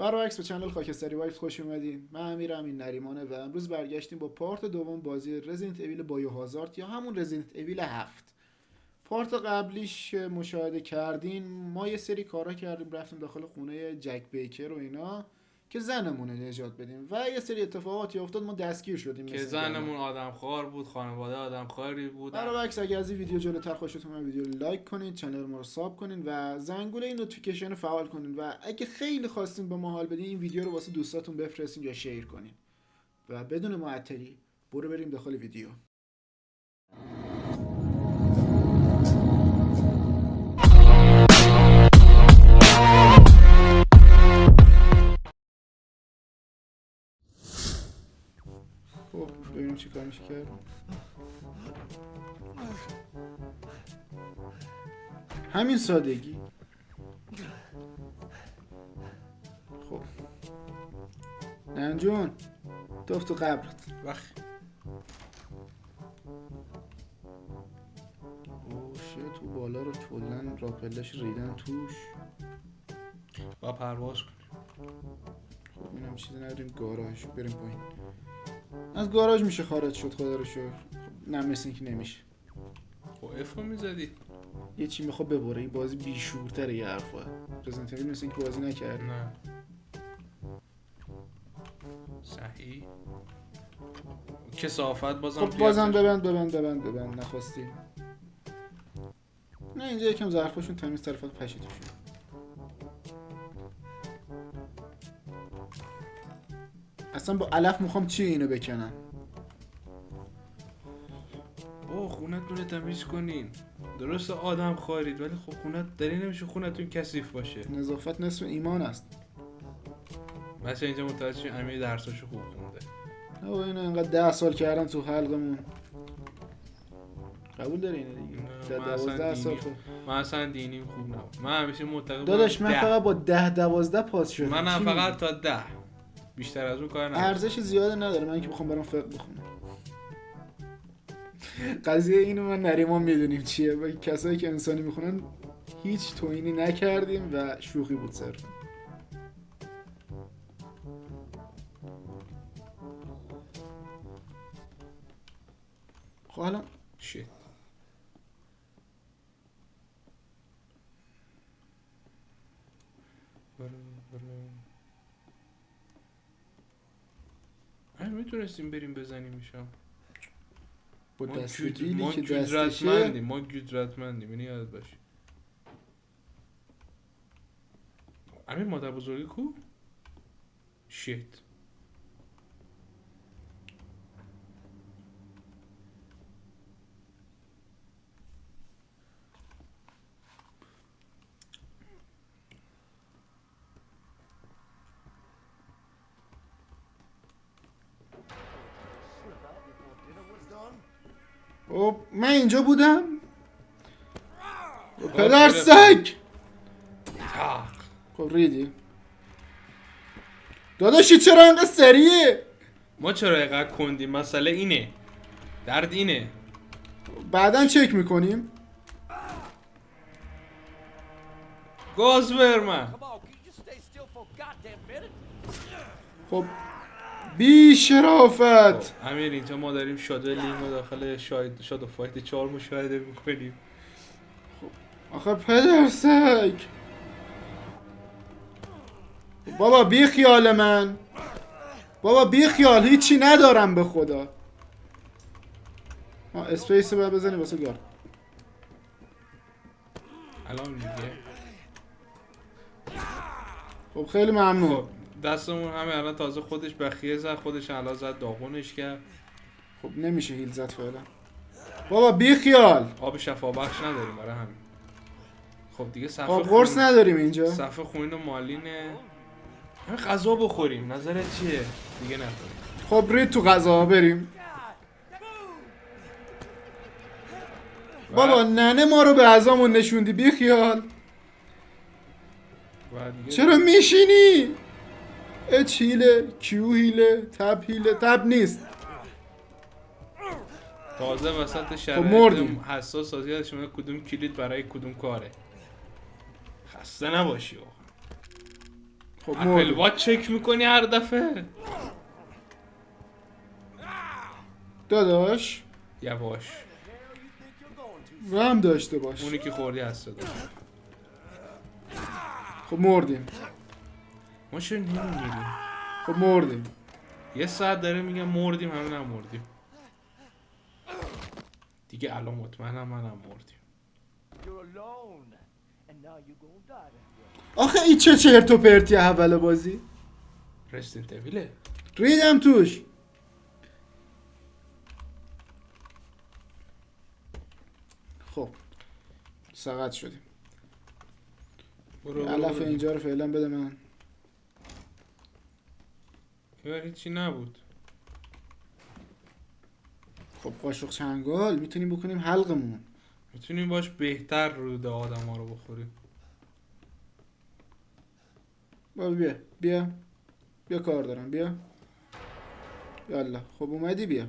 برعکس به چنل خاکستری وایفز خوش اومدین. من امیرم، این نریمانه و امروز برگشتیم با پارت دوم بازی رزیدنت اویل بایوهازارد یا همون رزیدنت اویل 7. پارت قبلیش مشاهده کردین ما یه سری کارا کردیم، رفتیم داخل خونه جک بیکر و اینا که زنمون رو نجات بدیم و یه سری اتفاقاتی افتاد، ما دستگیر شدیم که زنمون آدمخوار بود، خانواده آدمخواری بود. برعکس اگه از این ویدیو جلوتر خوشتون اومد ویدیو رو لایک کنین، چنل ما رو ساب کنین و زنگوله این نوتیفیکیشن رو فعال کنین و اگه خیلی خواستین با ما حال بدین این ویدیو رو واسه دوستاتون بفرستین یا شیر کنین و بدون معطلی بریم داخل ویدیو. خب ببینیم چی کار میشه کرد. همین سادگی. خب ننجون توف تو قبرت. وقت اوه تو بالا رو کلن راپلش ریدن توش. با پرواز کنیم. خب اینم چیزی نداریم. گاراژ بریم پایین. از گاراژ میشه خارج شد خدا رو شکر. خب نه مثل اینکه نمیشه. خب افو میزدی؟ یه چی میخواد ببره. این بازی بیشورتره یه حرفا. رزیدنت اویل مثل اینکه بازی نکرد. نه صحیح. کثافت بازم. خب بازم ببند نخواستی. نه اینجا یکم ظرفاشون تمیز طرفات پشیده شد. اصلا با علف میخوام چی اینو بکنم. اوه خونتون رو تمیز کنین. درست آدم خارید ولی خب خونت داری نمیشه خونتون کثیف باشه. نظافت نصف ایمان است. مثلا اینجا متوجه شدیم امیر درساشو خوب خونده. نه و اینو اینقدر 10 سال کردم تو حلقمون. قبول داری اینو دیگه؟ نه، من 12 سال من اصلا دینیم خوب نبود. من همیشه معتقدم داداش من فقط با 10-12 پاس شدم. منم فقط تا 10. بیشتر از اون کار ندارم. ارزش زیاده نداره. من که بخوام برام فقه بخونم. قضیه اینو من نریمان میدونیم چیه. با کسایی که انسانی میخونن هیچ توهینی نکردیم و شوخی بود صرفا. خب حالا شیت. میتونستیم بریم بزنیم میشم. با ما دستگیری که گودرتمندیم. ما گودرتمندیم. اینو یاد باشه. امیر مادر بزرگی کو؟ شیت. خب من اینجا بودم. پدر سگ. خب ریدی داداشی چرا انقدر سریعه؟ ما چرا اینقدر کندیم؟ مسئله اینه. درد اینه. بعدن چک میکنیم. گاز ورمن. خب بی شرافت. امیر اینجا ما داریم شادو لیمو داخل شادو فایت 4 مشاهده میکنیم. آخه پدر سگ. بابا بی خیال من. بابا بی خیال هیچی ندارم به خدا. اسپیس رو باید بزنی واسه گار. الان میگه خب خیلی ممنون. خب دستمون همه الان تازه خودش بخیه زد. خودش الان زد داغونش کرد. خب نمیشه هیل زد فعلا. بابا بی خیال. آب شفا بخش نداریم برای همین. خب دیگه صفحه خب قرص نداریم اینجا. صفحه خونین و مالینه. همین غذا بخوریم. نظرت چیه؟ دیگه نخوریم. خب رید تو غذا بریم. بابا ننه ما رو به عزامون نشوندی بی خیال. چرا میشینی؟ اچ هیله، کیو هیله، تب هیله، تب نیست. تازه وسط خب شرایط مردیم. حساس سازی شما کدوم کلید برای کدوم کاره. خسته نباشی. خب اپل مردیم. واچ چک میکنی هر دفعه. داداش یواش. رم داشته باش. اونی که خوردی از صدا. خب مردیم. ما چرا نمیمیریم؟ خب مردیم. یه ساعت داره میگم مردیم، همین هم مردیم دیگه. الان مطمئنم منم مردیم. آخه این چه چرت و پرتی اول بازی. رزیدنت اویله. ریدم توش. خب سقط شدیم. برو علف اینجا رو فعلا بده من. هیچی نبود. خب قاشق چنگال میتونیم بکنیم حلقمون. میتونیم باش بهتر روده آدم ها رو بخوریم. بابا بیا کار دارم. بیا یالا. خب اومدی بیا.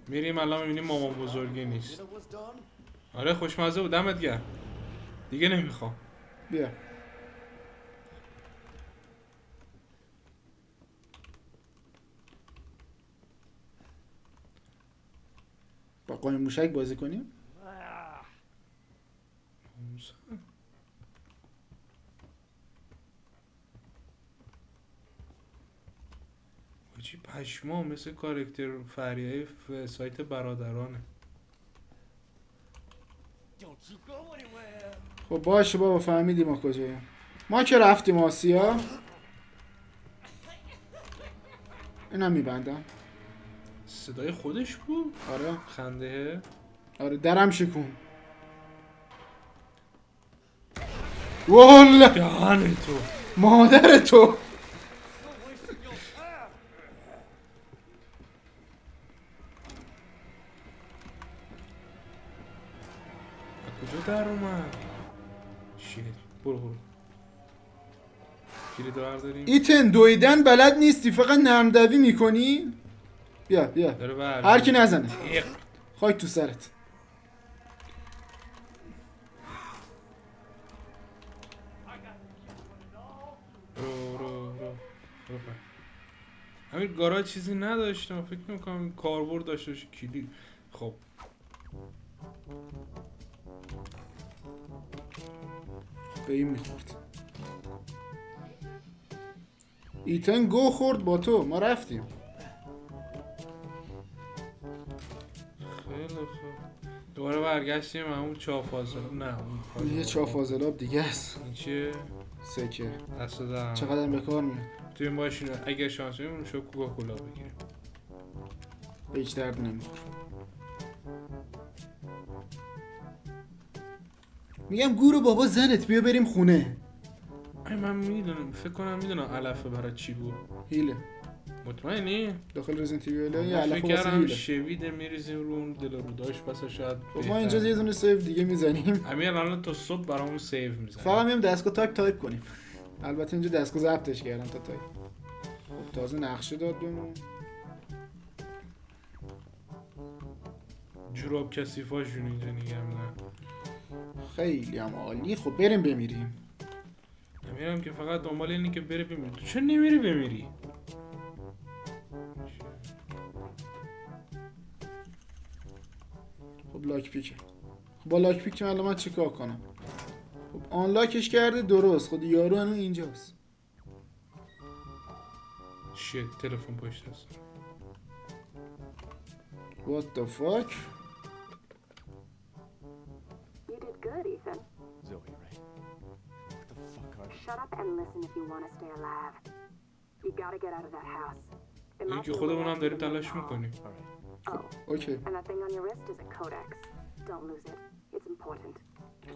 میریم الان میبینیم مامان بزرگی نیست. آره خوشمزه بود، دمت گرم. دیگه نمیخوام. بیا. با قایم موشک بازی کنیم. چی پشما، مثل کارکتر فریای سایت برادرانه. خب باشه بابا فهمیدیم ما کجاییم. ما که رفتیم آسیا. اینم میبندم. صدای خودش بود. آره خنده. آره درم شکون. والا دهن تو. مادر تو. کجا در اومد؟ شیت. برو کلید برداریم. ایتن دویدن بلد نیستی، فقط نرم دوی میکنی. بیا داره بر هر کی نزنه. تیق. خاک تو سرت. رو همین گاراژ چیزی نداشتم، فکر نمی‌کنم کاربرد داشته باشه. کلید. خب به این میخورد. ایتن گو خورد با تو. ما رفتیم. خیلی خوب. دوباره برگشتیم همون چافازه. نه اون یه چا فاضلاب دیگه است. این چیه؟ سکه. دست دارم. چقدر به کار میاد. توی ماشین اگه شانس بگیریم شو کوکاکولا بگیریم. به هیچ درد نمیخوره. میگم گورو بابا زنت بیا بریم خونه. ای من میدونم، فکر کنم میدونم علفه برای چی بود. هیله. مطمئنی؟ داخل رزنت ایول یه من علفه فکر واسه کردم هیله. شویده میریزیم رو اون دل روداش، پس شاید خب ما اینجا یه دونه سیو دیگه میزنیم. امیر الان تا صبح برامون سیو میزنه. فقط میام دستگاه تایپ کنیم. البته اینجا دستگاه ضبطش کردم تا تایپ. خب تازه نقشه داد بهمون. جوراب کثیفاشون اینجا نگه میدن. خیلی هم عالی. خب بریم بمیریم. امیرم که فقط دنبال اینه که بره بمیری. تو چرا نمیری بمیری؟ خب لاک پیکه. خب با لاک پیک الان من چیکار کنم؟ خب آن لاکش کرده درست. خود یارو هنوز اینجاست. شیت تلفن پشت هست. What the fuck? You did good, Ethan. Zoe, right? What the fuck are you? Shut up and listen if you want to stay alive. You gotta get out of that house. It این might که be a خودمون little هم داریم after the تلاش main hall. میکنیم. All right. Oh, اوکی. and that thing on your wrist is a codex. Don't lose it. It's important.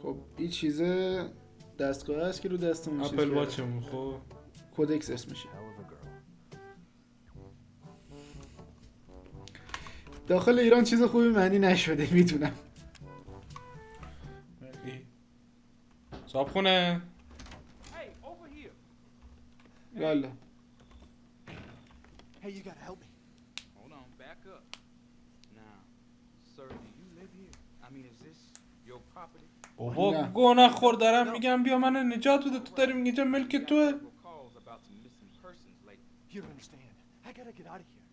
خب این چیزه دستگاه است که رو دستمون چیز اپل کرده. واچمون. خب کودکس اسمشه. Hell of a girl. داخل ایران چیز خوبی معنی نشده میدونم. صاحب خونه. یالا. Hey, you gotta help me. Hold on, back up. Now, sir, do you live here? I mean, is this your property? بابا نه. گناه خور دارم میگم بیا منو نجات بده، تو داری میگی اینجا ملک توه. Several calls about some person's late. You don't understand. I gotta get out of here.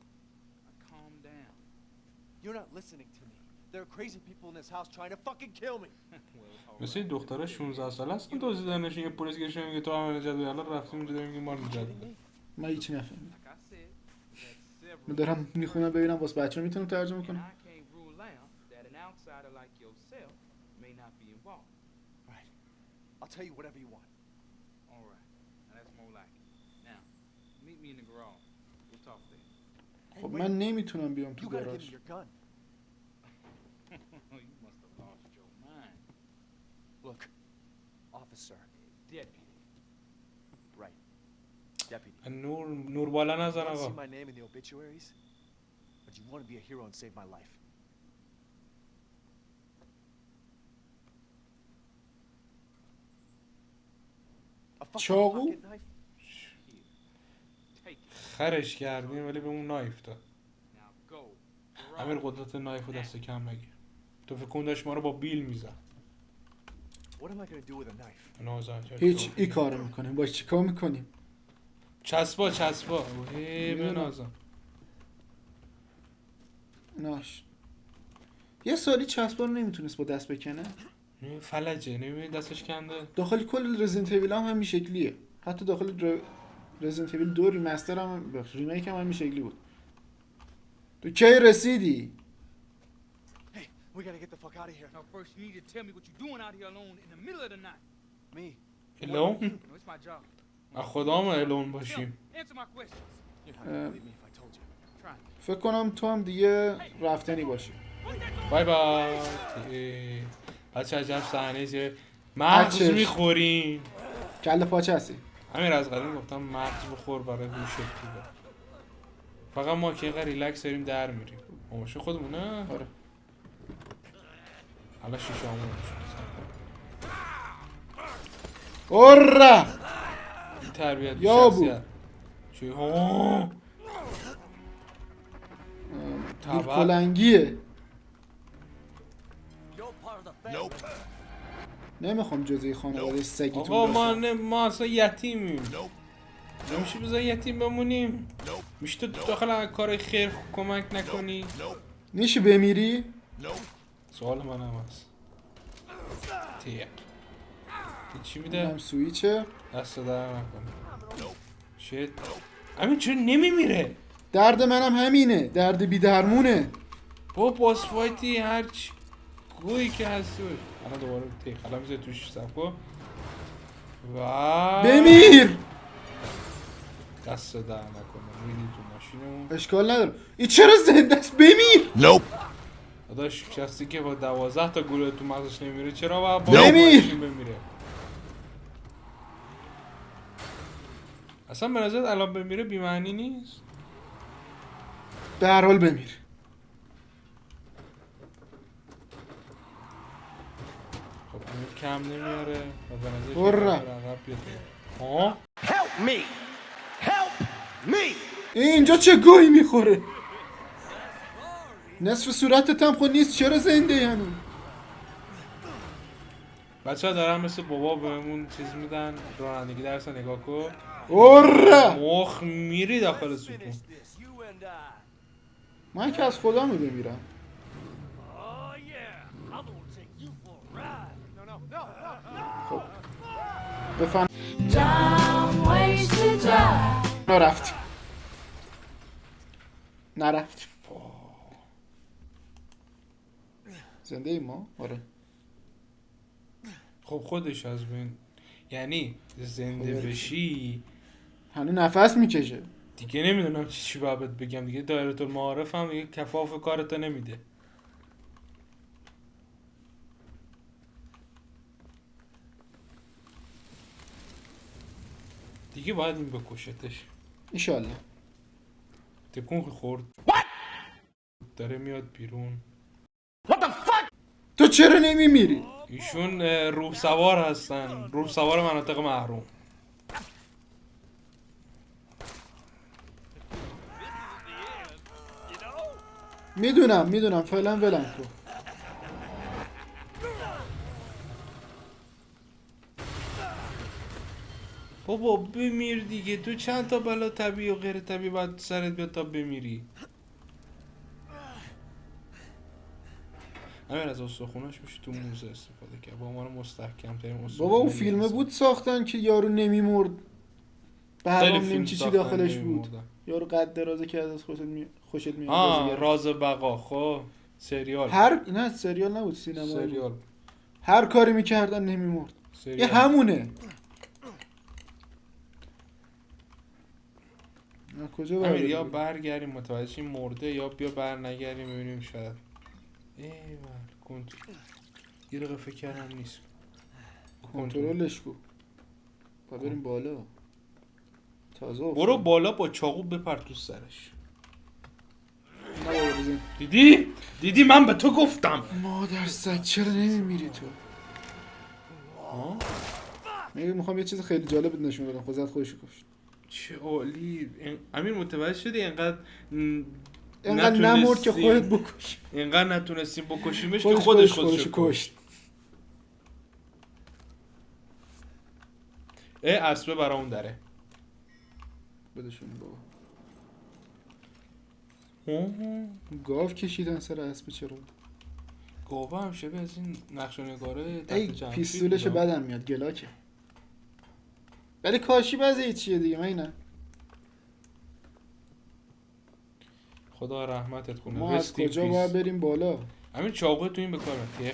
Calm down. You're not listening to me. There are crazy people in this house trying to fucking kill me. Well, مثل این دختره 16 ساله است که دزدیدنش یه پلیس گرفته میگه تو عمل جدول الان رفتیم اونجا داریم میگیم ما رو Kidding جدول me? من هیچی نفهمیدم. like I said, that's several. من دارم میخونم ببینم واسه بچه‌ها میتونم ترجمه And کنم. I can't rule out that an outsider like yourself may not be involved. Right. I'll tell you whatever you want. All right. Now that's more like it. Now, meet me in the garage. We'll talk there. خب من نمیتونم بیام تو You gotta give me گاراژ. your gun. You must have lost your mind. Look, officer. Deputy. Right. Deputy. نور بالا You نزن want to see آقا. my name in the obituaries? Or do you want to be a hero and save my life? A fucking چاقو؟ pocket knife? Here. Take it. خرش کردیم ولی به اون نایف داد. Now go. امیر قدرت نایف رو دست کم نگیر. تو فکر کن داشت ما رو با بیل میزن. What am I gonna do with a knife? نازن هیچ ای کارو میکنیم. باش چیکار میکنیم؟ چسبا هی به میدونم. نازن. ناش. یه سالی چسبا رو نمیتونست با دست بکنه. فلجه نمیبینی دستش کنده. داخل کل رزیدنت اویل هم همین شکلیه. حتی داخل رزیدنت اویل 2 ریمستر هم ریمیک هم همین شکلی بود. تو کی رسیدی؟ Hey, we gotta get the fuck out of here. Now first you need to tell me what you're doing out here alone in the middle of the night. Me? الون؟ No, it's my job. از خدام الون Tell me. باشیم. Answer my questions. You're not gonna believe me if I told you. Try me. فکر کنم تو هم دیگه رفتنی باشی. بای بای. بچه عجب صحنه چیه؟ مغز بچه‌ش. میخورین. کله پاچه هستی. همین از قدیم گفتم مغز بخور برای هوش خوبه. فقط ما که اینقدر ریلکس داریم در میریم. ماشین خودمونه؟ آره. حالا شیشه همون اوره! این تربیت یا بو. شخصیت چی ها؟ دور کلنگیه. نمیخوام جزئی خانواده سگیتون آقا باشم. ما اصلا یتیمیم. نمیشه بذار یتیم بمونیم. میشه تو داخل کار خیر کمک نکنی؟ میشه بمیری؟ سوال من هم هست. تیق چی میده؟ اینم سویچه. دست در نکنه. شیت همین چرا نمیمیره؟ درد منم همینه. درد بی درمونه. با باس فایتی هرچی گویی که هست الان دوباره تیق الان میزه توش سب کن و بمیر! دست در نکنه میدی تو ماشینمون. اشکال نداره. این چرا زنده است؟ بمیر! داداش شخصی که با 12 تا گلوله تو مغزش نمیره چرا باید با بمیر! ماشین بمیره؟ اصلا به نظرت الان بمیره بی‌معنی نیست؟ به هر حال بمیر. خب امیر کم نمیاره و به نظر برا. عقب بیاد. ها؟ اینجا چه گویی میخوره؟ نصف صورتت هم خود نیست. چرا زنده یعنی؟ بچه ها دارن مثل بابا بهمون چیز میدن رانندگی درس نگاه کن. اوره! مخ میری داخل سکون. من که از خودم بمیرم. خب بفهم نرفتیم. نرفتیم. زنده ایم ما؟ آره. خب خودش از بین یعنی زنده خب، بشی هنو نفس میکشه. دیگه نمیدونم چی باید بهت بگم دیگه. دایره المعارف هم دیگه کفاف کارتو نمیده. دیگه باید این بکشتش. ایشالله. تکون خورد داره میاد بیرون. تو چرا نمیمیری؟ ایشون روح سوار هستن، روح سوار مناطق محروم. میدونم فعلا ولم کن. بابا بمیر دیگه، تو چند تا بلا طبیعی و غیر طبیعی باید سرت بیاد تا بمیری. همین از استخوناش میشه تو موزه استفاده کرد، با عنوان مستحکم ترین استخونه. بابا اون فیلمه بود ساختن که یارو نمیمرد، برام نمیچی داخلش بود. یارو قد درازه که از خوشت میاد. راز بقا. خب سریال. نه سریال نبود، سینما سریال. هر کاری میکردن نمیمرد. سریال. یه همونه. کجا همین یا برگردیم متوجه شیم مرده، یا بیا بر نگردیم ببینیم شاید. ایول یه دقیقه فکر کردم نیست. کنترلش کو. بریم بالا. تازه برو بالا با چاقو بپر تو سرش. نه دیدی من به تو گفتم. مادر سگ چرا نمیمیری تو؟ میخوام یه چیز خیلی جالب نشون بدم. خودت خودشو کشت. چه عالی. امیر متوجه شدی اینقدر نمرد که خودت بکش. اینقدر نتونستیم بکشیمش که خودشو کشت. اسبه برامون داره. بدشون بابا. گاو کشیدن سر اسب. چرا؟ گاو هم شبیه از این نقش و نگاره تحت ای جمشید پیستولش بدم میاد گلاکه. ولی کاشی بزه چیه دیگه. من نه خدا رحمتت کنه. ما از کجا باید بریم بالا؟ همین چاقو تو این بکار میاد.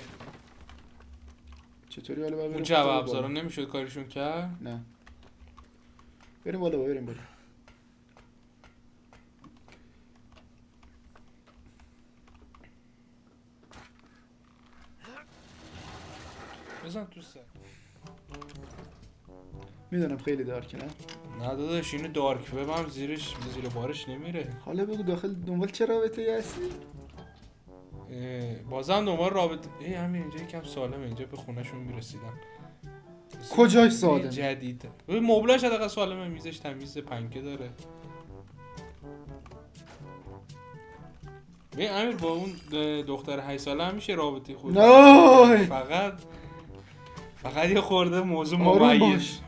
چطوری حالا باید بریم؟ اون جواب ابزارا نمیشد کارشون کرد؟ نه بریم بالا. بریم بالا. بزن تو سر. میدونم خیلی دارکه. نه داداش اینو دارک وب هم زیر بارش نمیره. حالا بگو داخل دنبال چه رابطه‌ای هستی؟ بازم دنبال رابطه. همین اینجا یکم سالمه. اینجا به خونه‌شون میرسیدن. کجاش سالمه؟ جدیده. ببین مبلش حداقل سالمه. میزش تمیز، پنکه داره. ببین امیر با اون دختر 8 ساله هم میشه رابطه خود. نه فقط یه خورده موضوع ممیز.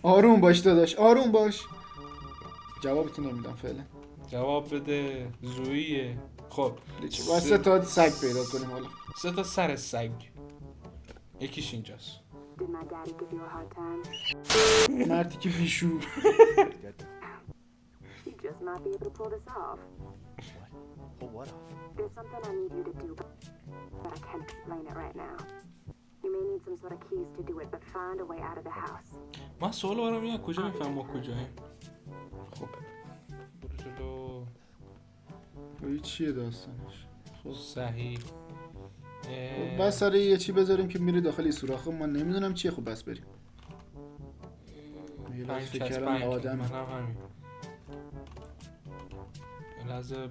آروم باش داداش. آروم باش. جوابتو نمیدم فعلا. جواب بده. زویه. خب باید 3 تا سگ پیدا کنیم حالا. 3 تا سر سگ. یکیش اینجاست. Did my daddy give you a hard time? مردی که بیشور. You just might be able to pull this off. Pull what off? There's something I need you to do, but I can't explain it right now. You may need some sort of keys to do it, but find a way out of the house. من سوال برام میاد کجا میفهم ما کجاییم؟ خب برو جلو. این چیه داستانش؟ خب صحیح. بس سر یه چی بذاریم که میره داخل این سوراخ. من نمیدونم چیه. خب بس بریم. یه لحظه فکر کردم آدم. منم همین. یه لحظه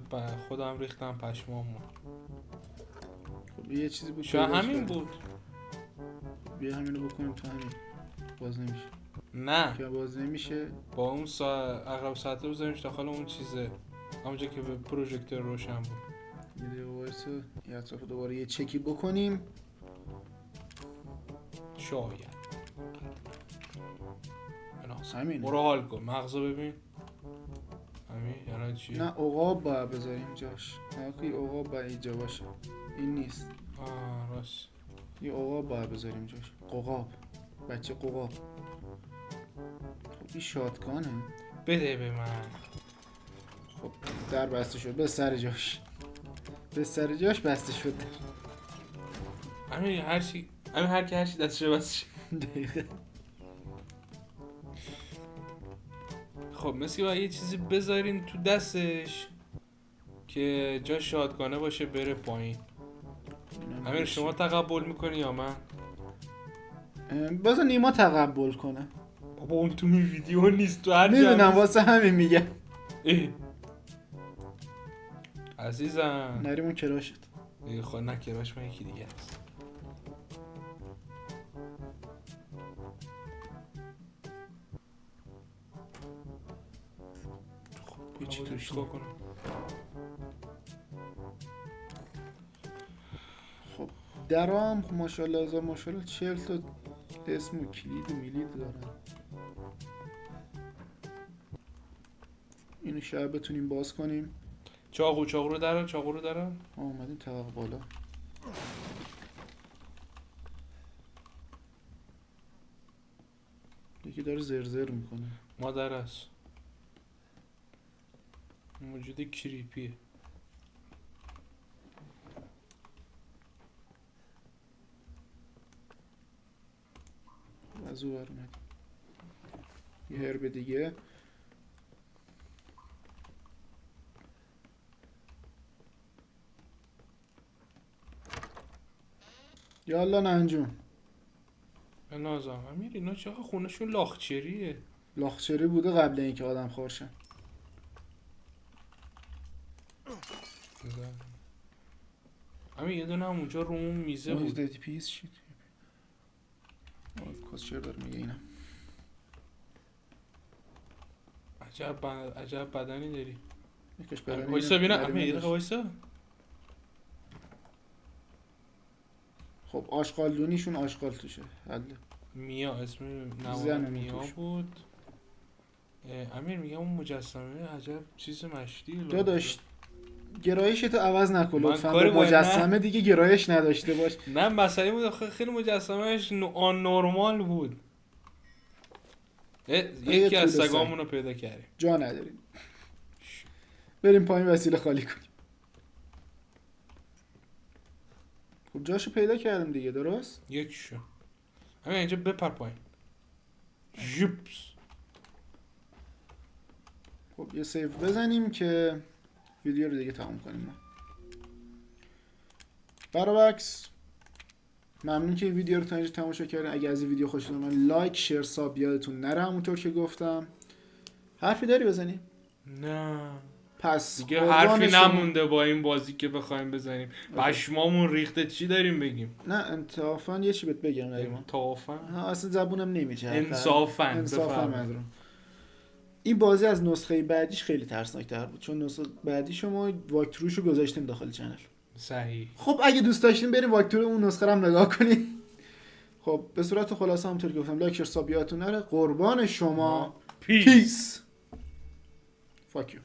خودم ریختم پشمامو. خب یه چیزی بود. شاید همین بود. بیا همینو بکنیم تو همین. باز نمیشه. نه که باز نمیشه. با اون اقرب ساعته بذاریمش داخل اون چیزه. همونجا که به پروژکتور روشن بود. یه دیگه وایسا. یه اطراف دوباره یه چکی بکنیم. شاید. همین. برو حال کن. مغزو ببین. همین یعنی چی؟ نه عقاب باید بذاریم جاش. نه عقاب باید اینجا باشه. این نیست. راست. یه عقاب باید بذاریم جاش. ققاب. بچه ققاب. خب این شاتگانه. بده به من. خب در بسته شد. به سر جاش. به سر جاش بسته شد. همین هر کی هر چی دستش بسته شد. دقیقه. خب مثل که باید یه چیزی بذاریم تو دستش که جا شاتگانه باشه بره پایین. امیر شما تقبل میکنی یا من؟ بذار نیما تقبل کنه. بابا اون تو این ویدیو نیست. تو هر جا میدونم واسه همین میگم. عزیزم نریمون کراشت. خب نه کراش من یکی دیگه هست. خب چی توش کنم؟ خب درام ماشاءالله 1000 ماشاءالله 40 تا اسم و کلید و میلید دارن. اینو شاید بتونیم باز کنیم. چاقو رو درن، چاقو رو درن. اومدیم طبق بالا. یکی داره زرزر میکنه. مادر است. موجود کریپیه. از او اومد. یه هرب دیگه. یالا ننجون. به نازم امیر اینا چقدر خونشون لاخچریه. لاخچری بوده قبل اینکه آدم خورشن. امیر یه دونه هم اونجا رو اون میزه بود. دیدی پیس شید. کسچر داره میگه اینم. عجب بدنی داری. یکش بدنی وایسا ببینم اینه، امیر یه نداشت. دقیقه وایسا. خب آشغالدونیشون آشغال توشه. حله. میا اسم نوار زن میا توش. بود. امیر میگم اون مجسمه عجب چیز مشتی داداش گرایشتو عوض نکن من لطفا. کاری به باید مجسمه دیگه گرایش نداشته باش. نه مسئله بود آخه خیلی مجسمهش آن نورمال بود. یکی از طول سگامون رو پیدا کردیم. جا نداریم. بریم پایین وسیله خالی کنیم. خب جاشو پیدا کردم دیگه درست؟ یکیشو همین اینجا بپر پایین. ژوپس. خب یه سیو بزنیم که ویدیو رو دیگه تموم کنیم. برابکس ممنون که این ویدیو رو تا اینجا تماشا کردین. اگه از این ویدیو خوشتون اومد لایک شیر ساب یادتون نره همونطور که گفتم. حرفی داری بزنی؟ نه پس دیگه قربان حرفی شما- نمونده با این بازی که بخوایم بزنیم. پشمامون ریخته چی داریم بگیم. نه انصافا یه چی بهت بگم نریمان. انصافا ها اصلا زبونم نمیچه. انصافا انصافا بفرمایید. مدرون. این بازی از نسخه بعدیش خیلی ترسناک‌تر بود چون نسخه بعدی شما واکتروشو گذاشتیم داخل چنل. صحیح. خب اگه دوست داشتین بریم واکتور اون نسخه رو هم نگاه کنید. خب به صورت خلاصه همونطور که گفتم لایک شیر ساب یادتون نره. قربان شما. پیس. پیس. فاک یو.